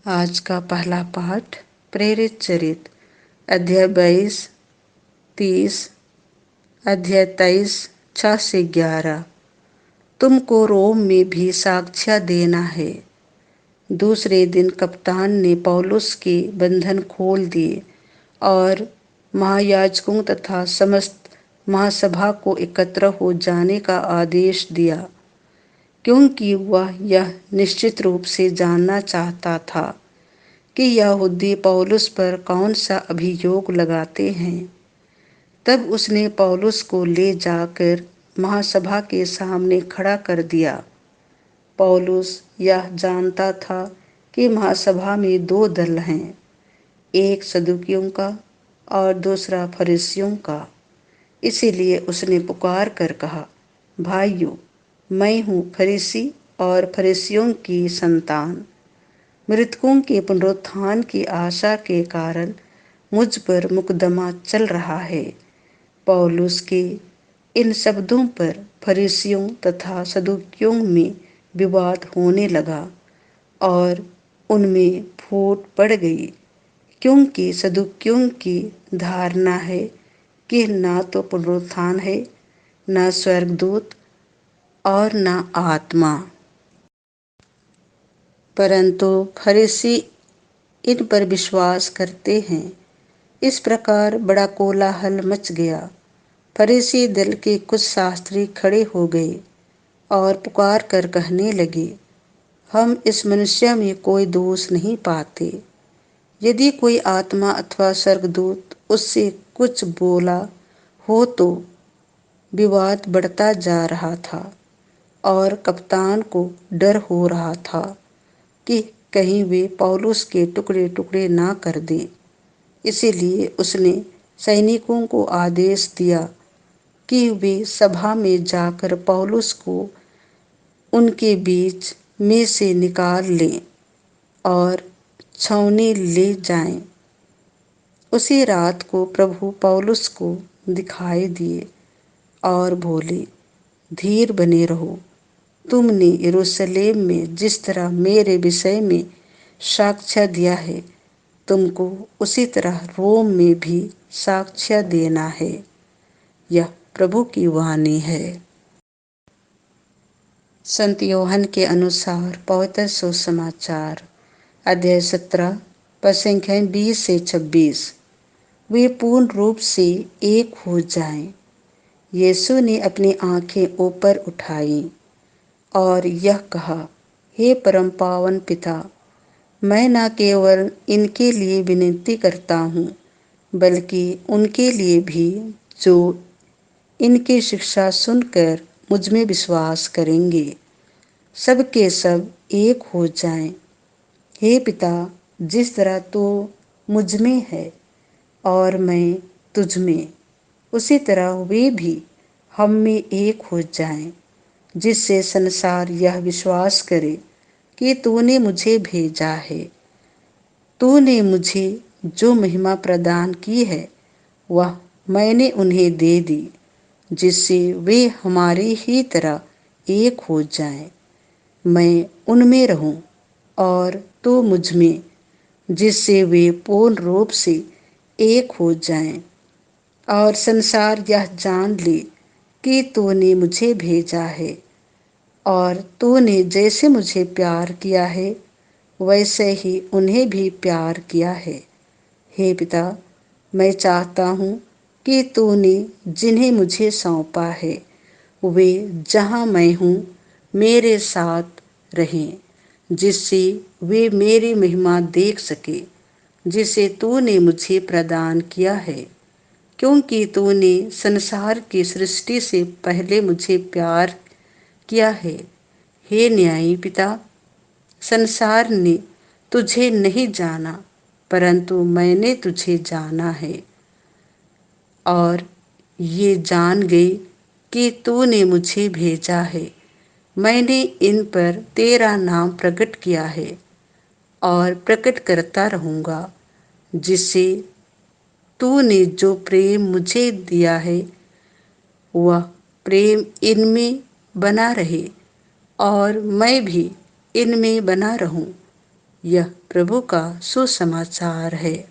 आज का पहला पाठ प्रेरित चरित्र अध्याय 22, 30, अध्याय 23, 6 से 11। तुमको रोम में भी साक्ष्य देना है। दूसरे दिन कप्तान ने पौलुस के बंधन खोल दिए और महायाजकों तथा समस्त महासभा को एकत्र हो जाने का आदेश दिया, क्योंकि वह यह निश्चित रूप से जानना चाहता था कि यहूदी पौलुस पर कौन सा अभियोग लगाते हैं। तब उसने पौलुस को ले जाकर महासभा के सामने खड़ा कर दिया। पौलुस यह जानता था कि महासभा में दो दल हैं, एक सदूकियों का और दूसरा फरीसियों का। इसीलिए उसने पुकार कर कहा, भाइयों, मैं हूँ फरीसी और फरीसियों की संतान। मृतकों के पुनरुत्थान की आशा के कारण मुझ पर मुकदमा चल रहा है। पौलुस के इन शब्दों पर फरीसियों तथा सदूकियों में विवाद होने लगा और उनमें फूट पड़ गई, क्योंकि सदूकियों की धारणा है कि ना तो पुनरुत्थान है, ना स्वर्गदूत और ना आत्मा। परंतु फरीसी इन पर विश्वास करते हैं। इस प्रकार बड़ा कोलाहल मच गया। फरीसी दल के कुछ शास्त्री खड़े हो गए और पुकार कर कहने लगे, हम इस मनुष्य में कोई दोष नहीं पाते। यदि कोई आत्मा अथवा स्वर्गदूत उससे कुछ बोला हो तो। विवाद बढ़ता जा रहा था और कप्तान को डर हो रहा था कि कहीं वे पौलुस के टुकड़े टुकड़े ना कर दें। इसीलिए उसने सैनिकों को आदेश दिया कि वे सभा में जाकर पौलुस को उनके बीच में से निकाल लें और छावनी ले जाएं। उसी रात को प्रभु पौलुस को दिखाई दिए और बोले, धीर बने रहो। तुमने यरूशलेम में जिस तरह मेरे विषय में साक्ष्य दिया है, तुमको उसी तरह रोम में भी साक्ष्य देना है। यह प्रभु की वाणी है। संत यूहन्ना के अनुसार पवित्र सुसमाचार अध्याय 17 पद संख्या 20 से 26। वे पूर्ण रूप से एक हो जाएं। यीशु ने अपनी आंखें ऊपर उठाई और यह कहा, हे परम पावन पिता, मैं न केवल इनके लिए विनती करता हूँ, बल्कि उनके लिए भी जो इनकी शिक्षा सुनकर मुझ में विश्वास करेंगे, सब के सब एक हो जाएं। हे पिता, जिस तरह तू मुझ में है और मैं तुझ में, उसी तरह वे भी हम में एक हो जाएं, जिससे संसार यह विश्वास करे कि तूने मुझे भेजा है। तूने मुझे जो महिमा प्रदान की है, वह मैंने उन्हें दे दी, जिससे वे हमारी ही तरह एक हो जाएं। मैं उनमें रहूं और तू मुझ में, जिससे वे पूर्ण रूप से एक हो जाएं और संसार यह जान ले कि तूने मुझे भेजा है और तूने जैसे मुझे प्यार किया है, वैसे ही उन्हें भी प्यार किया है। हे पिता, मैं चाहता हूँ कि तूने जिन्हें मुझे सौंपा है, वे जहाँ मैं हूँ मेरे साथ रहें, जिससे वे मेरी महिमा देख सके, जिसे तूने मुझे प्रदान किया है, क्योंकि तूने संसार की सृष्टि से पहले मुझे प्यार किया है। हे न्यायी पिता, संसार ने तुझे नहीं जाना, परंतु मैंने तुझे जाना है और ये जान गई कि तूने मुझे भेजा है। मैंने इन पर तेरा नाम प्रकट किया है और प्रकट करता रहूँगा, जिससे तूने जो प्रेम मुझे दिया है, वह प्रेम इनमें बना रहे और मैं भी इनमें बना रहूं। यह प्रभु का सुसमाचार है।